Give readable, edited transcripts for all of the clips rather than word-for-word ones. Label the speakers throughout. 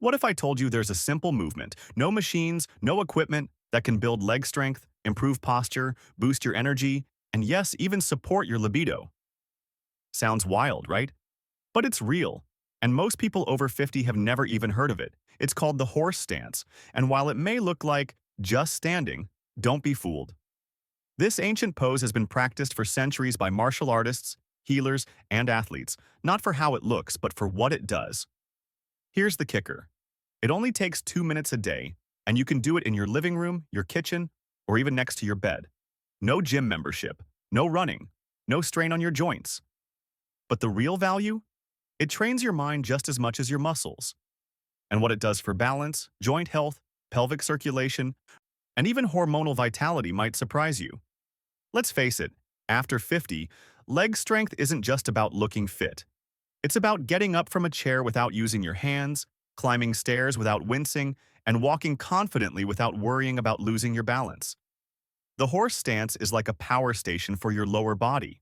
Speaker 1: What if I told you there's a simple movement, no machines, no equipment, that can build leg strength, improve posture, boost your energy, and yes, even support your libido? Sounds wild, right? But it's real, and most people over 50 have never even heard of it. It's called the horse stance, and while it may look like just standing, don't be fooled. This ancient pose has been practiced for centuries by martial artists, healers, and athletes, not for how it looks, but for what it does. Here's the kicker. It only takes 2 minutes a day, and you can do it in your living room, your kitchen, or even next to your bed. No gym membership, no running, no strain on your joints. But the real value? It trains your mind just as much as your muscles. And what it does for balance, joint health, pelvic circulation, and even hormonal vitality might surprise you. Let's face it, after 50, leg strength isn't just about looking fit. It's about getting up from a chair without using your hands, climbing stairs without wincing, and walking confidently without worrying about losing your balance. The horse stance is like a power station for your lower body.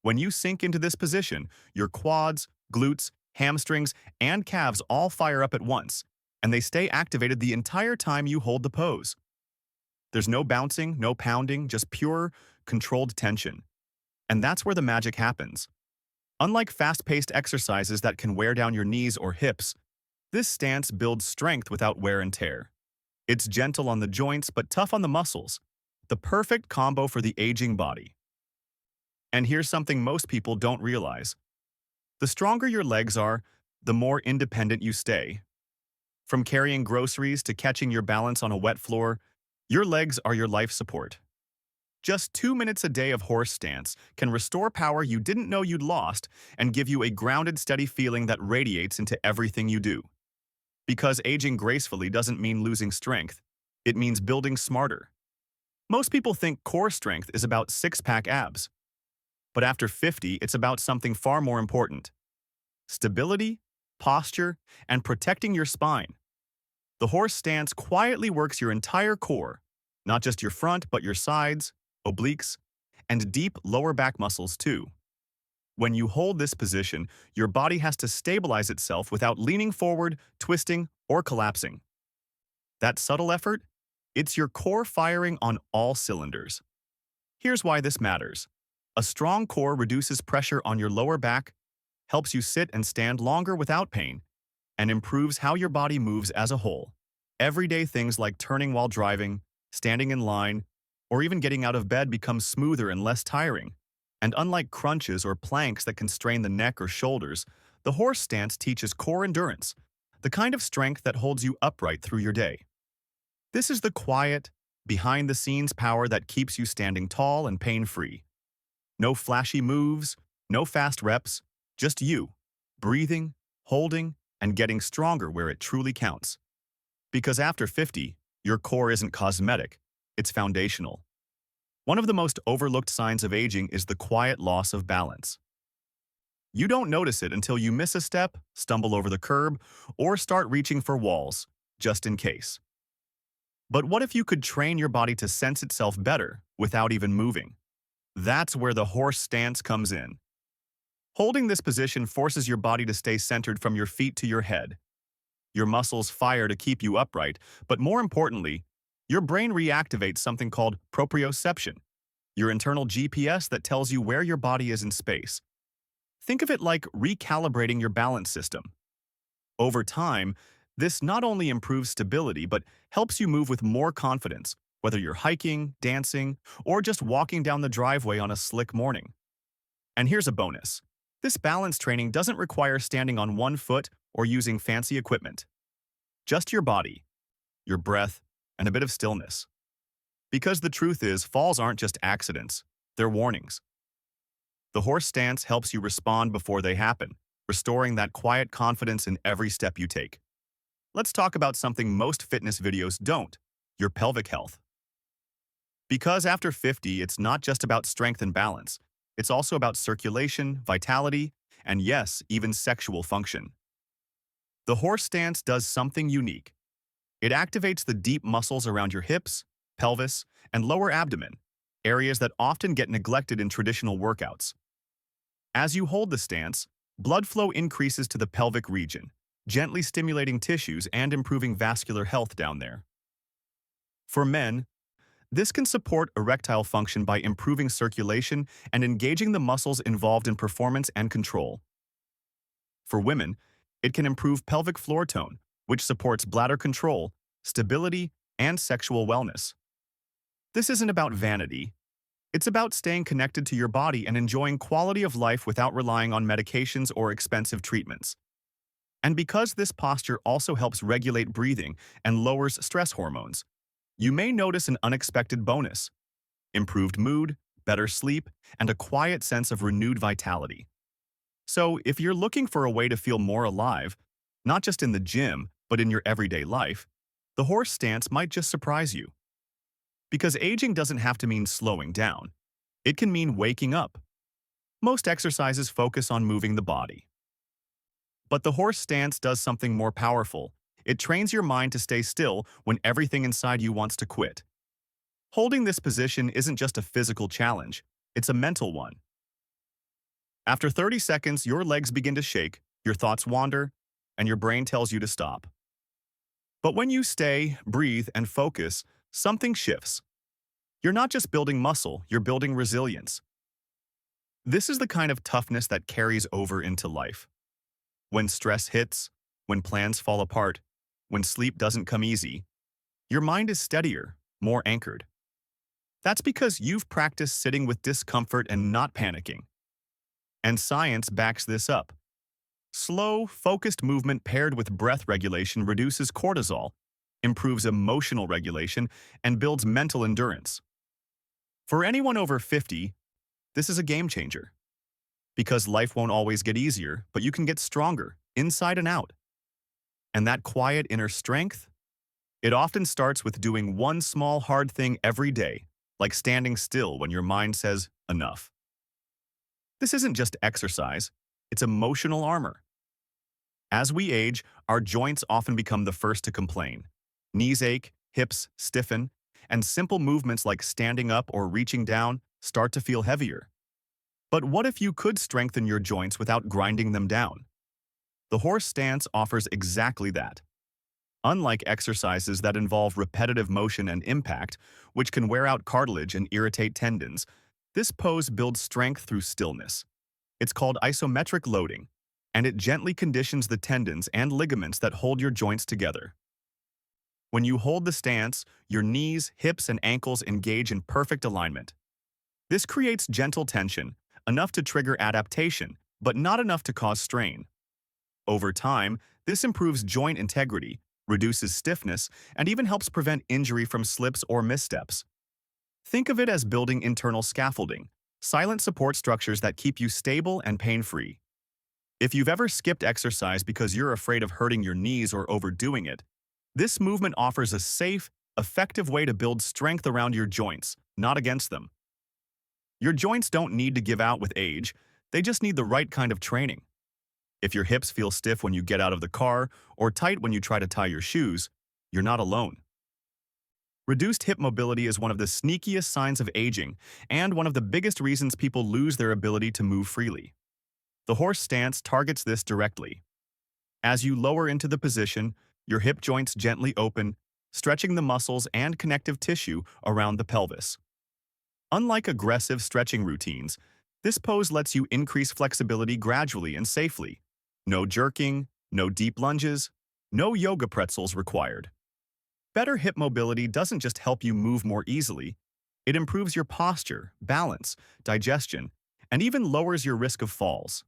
Speaker 1: When you sink into this position, your quads, glutes, hamstrings, and calves all fire up at once, and they stay activated the entire time you hold the pose. There's no bouncing, no pounding, just pure, controlled tension. And that's where the magic happens. Unlike fast-paced exercises that can wear down your knees or hips, this stance builds strength without wear and tear. It's gentle on the joints but tough on the muscles, the perfect combo for the aging body. And here's something most people don't realize. The stronger your legs are, the more independent you stay. From carrying groceries to catching your balance on a wet floor, your legs are your life support. Just 2 minutes a day of horse stance can restore power you didn't know you'd lost and give you a grounded, steady feeling that radiates into everything you do. Because aging gracefully doesn't mean losing strength, it means building smarter. Most people think core strength is about six-pack abs. But after 50, it's about something far more important. Stability, posture, and protecting your spine. The horse stance quietly works your entire core, not just your front, but your sides, obliques, and deep lower back muscles too. When you hold this position, your body has to stabilize itself without leaning forward, twisting, or collapsing. That subtle effort? It's your core firing on all cylinders. Here's why this matters. A strong core reduces pressure on your lower back, helps you sit and stand longer without pain, and improves how your body moves as a whole. Everyday things like turning while driving, standing in line, or even getting out of bed become smoother and less tiring. And unlike crunches or planks that can strain the neck or shoulders, the horse stance teaches core endurance, the kind of strength that holds you upright through your day. This is the quiet, behind-the-scenes power that keeps you standing tall and pain-free. No flashy moves, no fast reps, just you, breathing, holding, and getting stronger where it truly counts. Because after 50, your core isn't cosmetic, it's foundational. One of the most overlooked signs of aging is the quiet loss of balance. You don't notice it until you miss a step, stumble over the curb, or start reaching for walls, just in case. But what if you could train your body to sense itself better without even moving? That's where the horse stance comes in. Holding this position forces your body to stay centered from your feet to your head. Your muscles fire to keep you upright, but more importantly, your brain reactivates something called proprioception, your internal GPS that tells you where your body is in space. Think of it like recalibrating your balance system. Over time, this not only improves stability but helps you move with more confidence, whether you're hiking, dancing, or just walking down the driveway on a slick morning. And here's a bonus. This balance training doesn't require standing on one foot or using fancy equipment. Just your body, your breath, and a bit of stillness. Because the truth is, falls aren't just accidents, they're warnings. The horse stance helps you respond before they happen, restoring that quiet confidence in every step you take. Let's talk about something most fitness videos don't, your pelvic health. Because after 50, it's not just about strength and balance. It's also about circulation, vitality, and yes, even sexual function. The horse stance does something unique. It activates the deep muscles around your hips, pelvis, and lower abdomen, areas that often get neglected in traditional workouts. As you hold the stance, blood flow increases to the pelvic region, gently stimulating tissues and improving vascular health down there. For men, this can support erectile function by improving circulation and engaging the muscles involved in performance and control. For women, it can improve pelvic floor tone, which supports bladder control, stability, and sexual wellness. This isn't about vanity. It's about staying connected to your body and enjoying quality of life without relying on medications or expensive treatments. And because this posture also helps regulate breathing and lowers stress hormones, you may notice an unexpected bonus: improved mood, better sleep, and a quiet sense of renewed vitality. So, if you're looking for a way to feel more alive, not just in the gym, but in your everyday life, the horse stance might just surprise you. Because aging doesn't have to mean slowing down. It can mean waking up. Most exercises focus on moving the body. But the horse stance does something more powerful. It trains your mind to stay still when everything inside you wants to quit. Holding this position isn't just a physical challenge, it's a mental one. After 30 seconds, your legs begin to shake, your thoughts wander, and your brain tells you to stop. But when you stay, breathe, and focus, something shifts. You're not just building muscle, you're building resilience. This is the kind of toughness that carries over into life. When stress hits, when plans fall apart, when sleep doesn't come easy, your mind is steadier, more anchored. That's because you've practiced sitting with discomfort and not panicking. And science backs this up. Slow, focused movement paired with breath regulation reduces cortisol, improves emotional regulation, and builds mental endurance. For anyone over 50, this is a game changer. Because life won't always get easier, but you can get stronger, inside and out. And that quiet inner strength? It often starts with doing one small hard thing every day, like standing still when your mind says, enough. This isn't just exercise, it's emotional armor. As we age, our joints often become the first to complain. Knees ache, hips stiffen, and simple movements like standing up or reaching down start to feel heavier. But what if you could strengthen your joints without grinding them down? The horse stance offers exactly that. Unlike exercises that involve repetitive motion and impact, which can wear out cartilage and irritate tendons, this pose builds strength through stillness. It's called isometric loading, and it gently conditions the tendons and ligaments that hold your joints together. When you hold the stance, your knees, hips, and ankles engage in perfect alignment. This creates gentle tension, enough to trigger adaptation, but not enough to cause strain. Over time, this improves joint integrity, reduces stiffness, and even helps prevent injury from slips or missteps. Think of it as building internal scaffolding, silent support structures that keep you stable and pain-free. If you've ever skipped exercise because you're afraid of hurting your knees or overdoing it, this movement offers a safe, effective way to build strength around your joints, not against them. Your joints don't need to give out with age, they just need the right kind of training. If your hips feel stiff when you get out of the car or tight when you try to tie your shoes, you're not alone. Reduced hip mobility is one of the sneakiest signs of aging and one of the biggest reasons people lose their ability to move freely. The horse stance targets this directly. As you lower into the position, your hip joints gently open, stretching the muscles and connective tissue around the pelvis. Unlike aggressive stretching routines, this pose lets you increase flexibility gradually and safely. No jerking, no deep lunges, no yoga pretzels required. Better hip mobility doesn't just help you move more easily, it improves your posture, balance, digestion, and even lowers your risk of falls.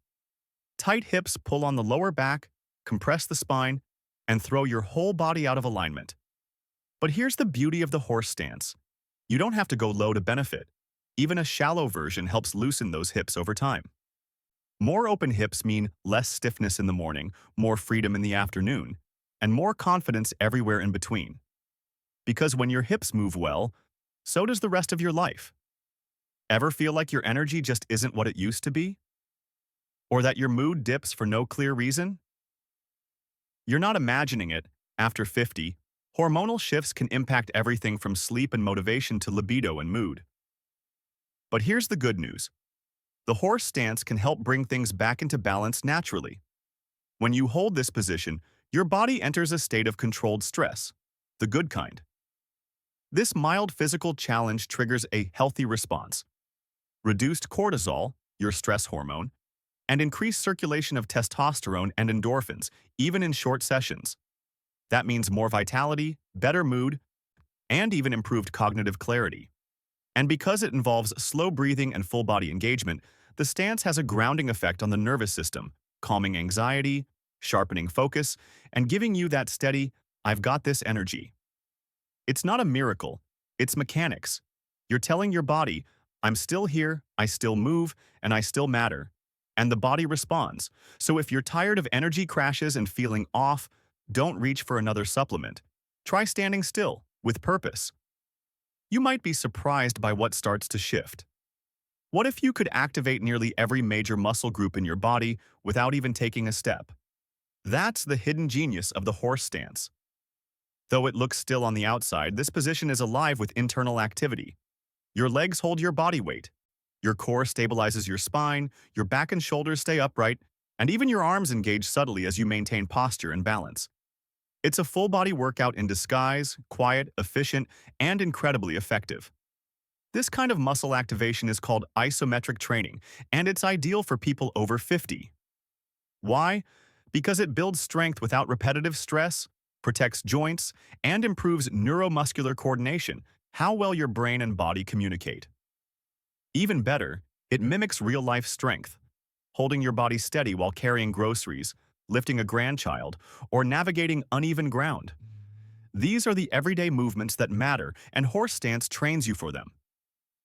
Speaker 1: Tight hips pull on the lower back, compress the spine, and throw your whole body out of alignment. But here's the beauty of the horse stance. You don't have to go low to benefit. Even a shallow version helps loosen those hips over time. More open hips mean less stiffness in the morning, more freedom in the afternoon, and more confidence everywhere in between. Because when your hips move well, so does the rest of your life. Ever feel like your energy just isn't what it used to be? Or that your mood dips for no clear reason? You're not imagining it. After 50, hormonal shifts can impact everything from sleep and motivation to libido and mood. But here's the good news. The horse stance can help bring things back into balance naturally. When you hold this position, your body enters a state of controlled stress, the good kind. This mild physical challenge triggers a healthy response, reduced cortisol, your stress hormone, and increased circulation of testosterone and endorphins, even in short sessions. That means more vitality, better mood, and even improved cognitive clarity. And because it involves slow breathing and full body engagement, the stance has a grounding effect on the nervous system, calming anxiety, sharpening focus, and giving you that steady, I've got this energy. It's not a miracle, it's mechanics. You're telling your body, I'm still here, I still move, and I still matter. And the body responds. So if you're tired of energy crashes and feeling off, don't reach for another supplement. Try standing still, with purpose. You might be surprised by what starts to shift. What if you could activate nearly every major muscle group in your body without even taking a step? That's the hidden genius of the horse stance. Though it looks still on the outside, this position is alive with internal activity. Your legs hold your body weight. Your core stabilizes your spine, your back and shoulders stay upright, and even your arms engage subtly as you maintain posture and balance. It's a full-body workout in disguise, quiet, efficient, and incredibly effective. This kind of muscle activation is called isometric training, and it's ideal for people over 50. Why? Because it builds strength without repetitive stress, protects joints, and improves neuromuscular coordination, how well your brain and body communicate. Even better, it mimics real-life strength, holding your body steady while carrying groceries, lifting a grandchild, or navigating uneven ground. These are the everyday movements that matter, and horse stance trains you for them.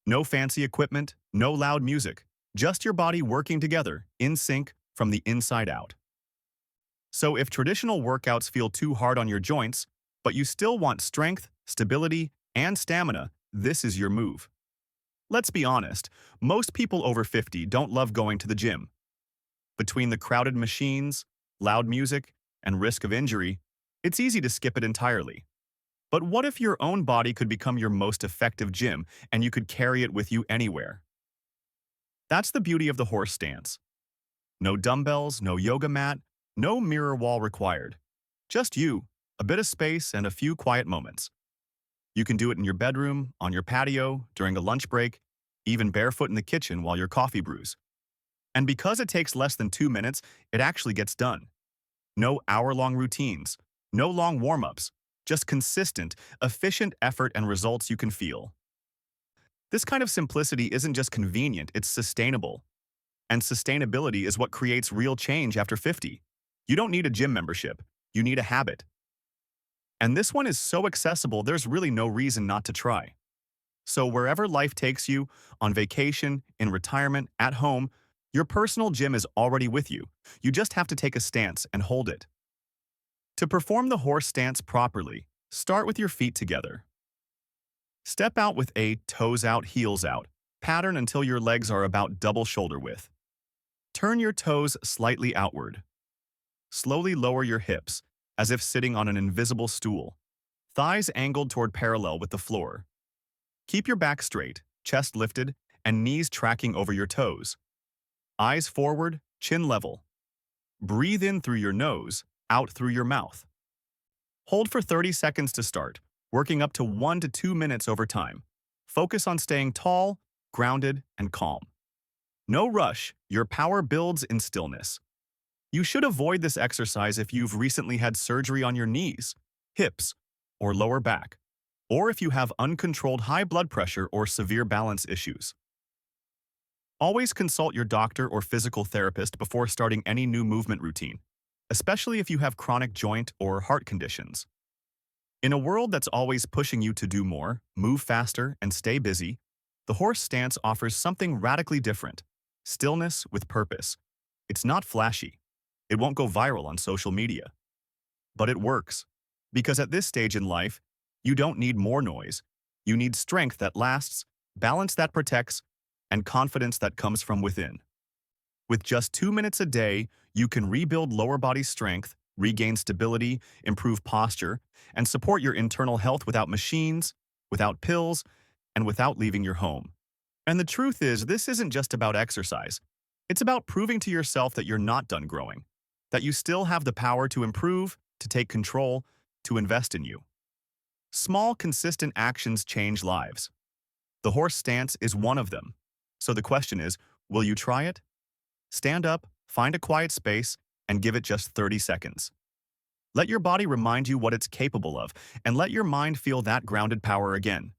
Speaker 1: No fancy equipment, no loud music, just your body working together, in sync, from the inside out. So if traditional workouts feel too hard on your joints, but you still want strength, stability, and stamina, this is your move. Let's be honest, most people over 50 don't love going to the gym. Between the crowded machines, loud music, and risk of injury, it's easy to skip it entirely. But what if your own body could become your most effective gym and you could carry it with you anywhere? That's the beauty of the horse stance. No dumbbells, no yoga mat, no mirror wall required. Just you, a bit of space, and a few quiet moments. You can do it in your bedroom, on your patio, during a lunch break, even barefoot in the kitchen while your coffee brews. And because it takes less than 2 minutes, it actually gets done. No hour-long routines, no long warm-ups, just consistent, efficient effort and results you can feel. This kind of simplicity isn't just convenient, it's sustainable. And sustainability is what creates real change after 50. You don't need a gym membership, you need a habit. And this one is so accessible, there's really no reason not to try. So wherever life takes you, on vacation, in retirement, at home, your personal gym is already with you. You just have to take a stance and hold it. To perform the horse stance properly, start with your feet together. Step out with a toes out, heels out pattern until your legs are about double shoulder width. Turn your toes slightly outward. Slowly lower your hips, as if sitting on an invisible stool. Thighs angled toward parallel with the floor. Keep your back straight, chest lifted, and knees tracking over your toes. Eyes forward, chin level. Breathe in through your nose, out through your mouth. Hold for 30 seconds to start, working up to 1 to 2 minutes over time. Focus on staying tall, grounded, and calm. No rush, your power builds in stillness. You should avoid this exercise if you've recently had surgery on your knees, hips, or lower back, or if you have uncontrolled high blood pressure or severe balance issues. Always consult your doctor or physical therapist before starting any new movement routine, especially if you have chronic joint or heart conditions. In a world that's always pushing you to do more, move faster, and stay busy, the horse stance offers something radically different: stillness with purpose. It's not flashy. It won't go viral on social media. But it works. Because at this stage in life, you don't need more noise. You need strength that lasts, balance that protects, and confidence that comes from within. With just 2 minutes a day, you can rebuild lower body strength, regain stability, improve posture, and support your internal health without machines, without pills, and without leaving your home. And the truth is, this isn't just about exercise. It's about proving to yourself that you're not done growing. that you still have the power to improve, to take control, to invest in you. Small, consistent actions change lives. The horse stance is one of them. So the question is, will you try it? Stand up, find a quiet space, and give it just 30 seconds. Let your body remind you what it's capable of, and let your mind feel that grounded power again.